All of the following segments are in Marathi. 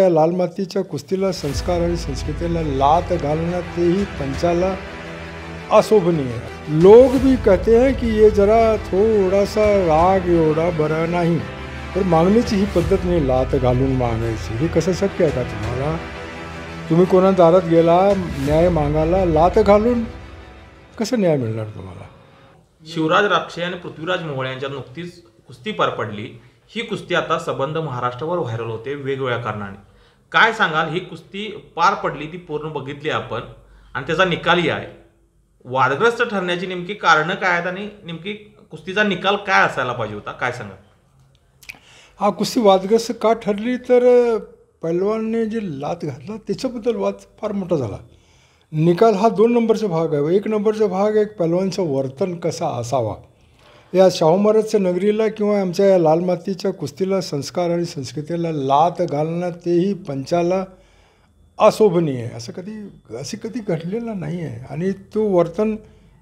त्या लाल मातीच्या कुस्तीला संस्कार आणि संस्कृतीला लात घालना तेही पंचाला अशोभनीय है। लोग भी कहते हैं कि ये जरा थोड़ा सा राग एवढा बरा नाही, तर मागण्याची ही पद्धत नाही लात घालून मागायची। हे कसं शक्य आहे का तुम्हाला? तुम्ही कोणा दारात गेला न्याय मागायला लात घालून कसं न्याय मिळणार तुम्हाला? शिवराज राक्षे आणि पृथ्वीराज मोहोळ यांच्यात नुकतीच कुस्ती पार पडली। ही कुस्ती आता सबंध महाराष्ट्रावर व्हायरल होते वेगवेगळ्या कारणाने। काय सांगाल, ही कुस्ती पार पडली ती पूर्ण बघितली आपण आणि त्याचा निकालही आहे। वादग्रस्त ठरण्याची नेमकी कारणं काय आहेत आणि नेमकी कुस्तीचा निकाल काय असायला पाहिजे होता, काय सांगाल? हा कुस्ती वादग्रस्त का ठरली तर पैलवानने जे लात घातला त्याच्याबद्दल वाद फार मोठा झाला। निकाल हा 2 नंबरचा भाग आहे। 1 नंबरचा भाग एक पैलवानचं वर्तन कसा असावा। या शाहू महाराजच्या नगरीला किंवा आमच्या या लाल मातीच्या कुस्तीला संस्कार आणि संस्कृतीला लात घालणं तेही पंचाला अशोभनीय आहे। असं कधी घडलेलं नाही आहे आणि तो वर्तन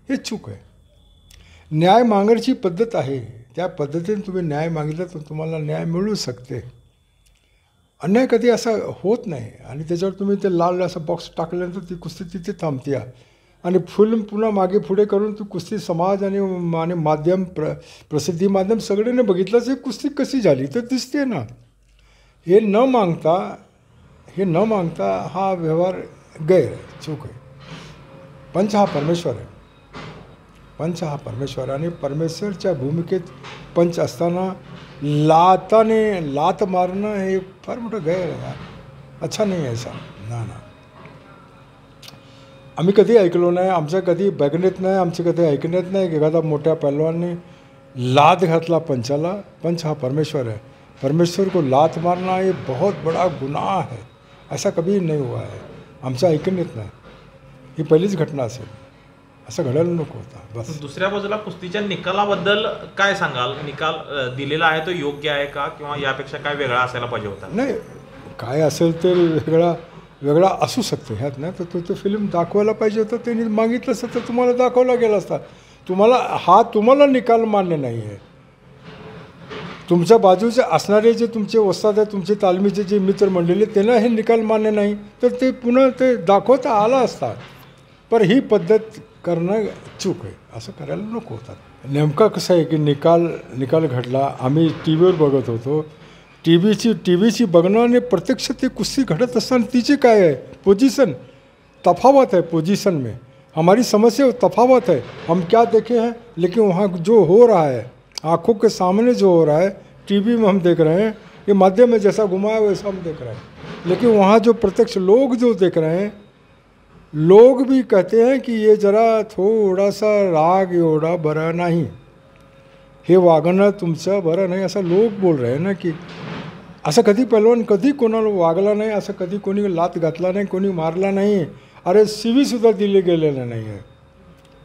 हे चूक आहे। न्याय मागण्याची पद्धत आहे, त्या पद्धतीने तुम्ही न्याय मागितला तर तुम्हाला न्याय मिळू शकते। अन्याय कधी असा होत नाही आणि त्याच्यावर तुम्ही ते लाल असा बॉक्स टाकल्यानंतर ती कुस्ती तिथे थांबते आणि फिल्म पुन्हा मागे पुढे करून ती कुस्ती समाज आणि माध्यम प्रसिद्धी माध्यम सगळ्यांनी बघितलंच ही कुस्ती कशी झाली तर दिसते ना। हे न मागता हा व्यवहार गैर चूक आहे। पंच हा परमेश्वर आहे। पंच हा परमेश्वर आणि परमेश्वरच्या भूमिकेत पंच असताना लात मारणं हे फार मोठं गैर आहे। अच्छा नाही आहे ऐसा ना। आम्ही कधी ऐकलो नाही, आमच्या कधी बघण्यात नाही, आमचे कधी ऐकण्यात नाही की एखादा मोठ्या पैलवानने लात घातला पंचाला। पंच हा परमेश्वर है, परमेश्वर को लात मारना ये बहुत बड़ा गुनाह है, ऐसा कभी नहीं हुआ है। आमच्या ऐकण्यात नाही, ही पहिलीच घटना असेल, असं घडायला नको होता बस। दुसऱ्या बाजूला कुस्तीच्या निकालाबद्दल काय सांगाल? निकाल दिलेला आहे तो योग्य आहे का किंवा यापेक्षा काय वेगळा असायला पाहिजे होता? नाही, काय असेल ते वेगळा असू शकतो ह्यात नाही तर तो फिल्म दाखवायला पाहिजे होतं। त्यांनी मागितलं असतं तर तुम्हाला दाखवला गेला असता। तुम्हाला निकाल मान्य नाही आहे। तुमच्या बाजूचे असणारे जे तुमचे वस्ताद आहे, तुमचे तालमीचे जे मित्र मंडळी त्यांना हे निकाल मान्य नाही तर ते पुन्हा ते दाखवता आला असता। पण ही पद्धत करणं चूक आहे, असं करायला नको होतं। नेमका कसं आहे की निकाल घडला, आम्ही टी व्हीवर बघत होतो। टी व्हीची बघणं आणि प्रत्यक्ष ते कुस्ती घडत असताना तिची काय आहे पोजीशन, तफावत है पोजीशन में। हमारी समस्या तफावत है। हम क्या देखे हैं लेकिन वहाँ जो हो रहा है आँखों के सामने जो हो रहा है टीवी में हम देख रहे हैं, ये माध्यम में जैसा घुमाया वैसा हम देख रहे हैं। लेकिन वहाँ जो प्रत्यक्ष लोग जो देख रहे हैं, लोग भी कहते हैं कि ये जरा थोड़ा सा राग एवढा बरा नाही, हे वागणं तुमचं बरं नाही असं लोक बोल रहे हैं ना। की असं कधी पैलवान कधी कोणाला वागला नाही, असं कधी कोणी लात घातला नाही, कोणी मारला नाही। अरे सीवीसुद्धा दिले गेलेलं नाही आहे,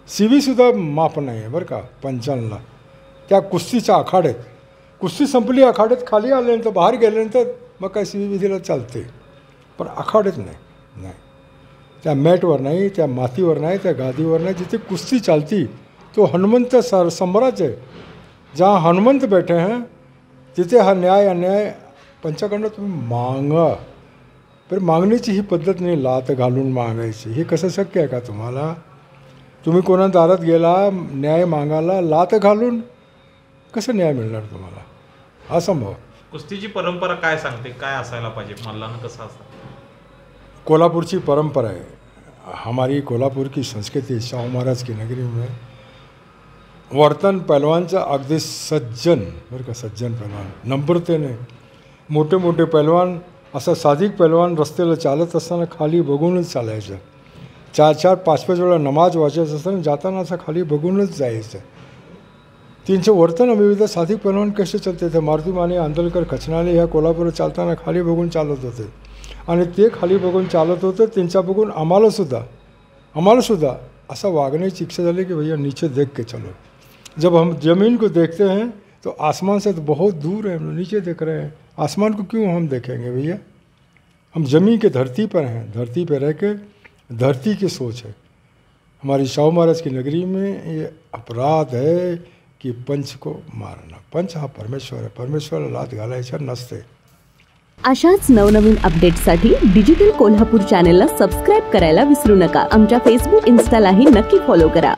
सीवीसुद्धा माफ नाही आहे बरं का पंचांना। त्या कुस्तीच्या आखाड्यात कुस्ती संपली, आखाड्यात खाली आल्यानंतर बाहेर गेल्यानंतर मग काय सीवी विधीला चालते, पण आखाड्यात नाही। त्या मॅटवर नाही, त्या मातीवर नाही, त्या गादीवर नाही, जिथे कुस्ती चालती तो हनुमंत सम्राज्य आहे। जहाँ हनुमंत बैठे हैं तिथे हा न्याय अन्याय पंचाकडनं तुम्ही मागा। पण मागण्याची ही पद्धत नाही लात घालून मागायची। हे कसं शक्य आहे का तुम्हाला? तुम्ही कोणा दारात गेला न्याय मागायला लात घालून कसं न्याय मिळणार तुम्हाला? असंभव। कुस्तीची परंपरा काय सांगते, काय असायला पाहिजे, मल्लानं कसं असतं? कोल्हापुरची परंपरा है, हमारी कोल्हापुर की संस्कृति शाहू महाराज की नगरी में वर्तन पहलवानचं अगदी सज्जन बरं का, सज्जन पहलवान नम्रतेने। मोठे पहलवान असं साधिक पहलवान रस्त्याला चालत असताना खाली बघूनच चालायचं। 4-4, 5-5 वेळा नमाज वाचायचं असताना जाताना असं खाली बघूनच जायचं। त्यांचं वर्तन विविध साधिक पहलवान कसे चालते ते मारुती माने, आंदोलकर, खचनाले ह्या कोल्हापूर चालताना खाली बघून चालत होते आणि ते खाली बघून चालत होते। त्यांच्या बघून आम्हाला सुद्धा ऐसा वागण्याची इच्छा झाली कि भैया नीचे देख के चलो। जब हम ज़मीन को देखते हैं तो आसमान से तो बहुत दूर है, हम नीचे देख रहे हैं, आसमान को क्यों हम देखेंगे भैया? हम ज़मीन के धरती पर हैं, धरती पर रह के धरती की सोच है। हमारी शाहू महाराज की नगरी में ये अपराध है की पंच को मारना। पंच हा परमेश्वर आहे, परमेश्वराला लात घालायच्या नसते। अशाच नवनवीन अपडेट्ससाठी डिजिटल कोल्हापूर चॅनेलला सबस्क्राईब करायला विसरू नका. आमच्या फेसबुक, इन्स्टालाही नक्की फॉलो करा.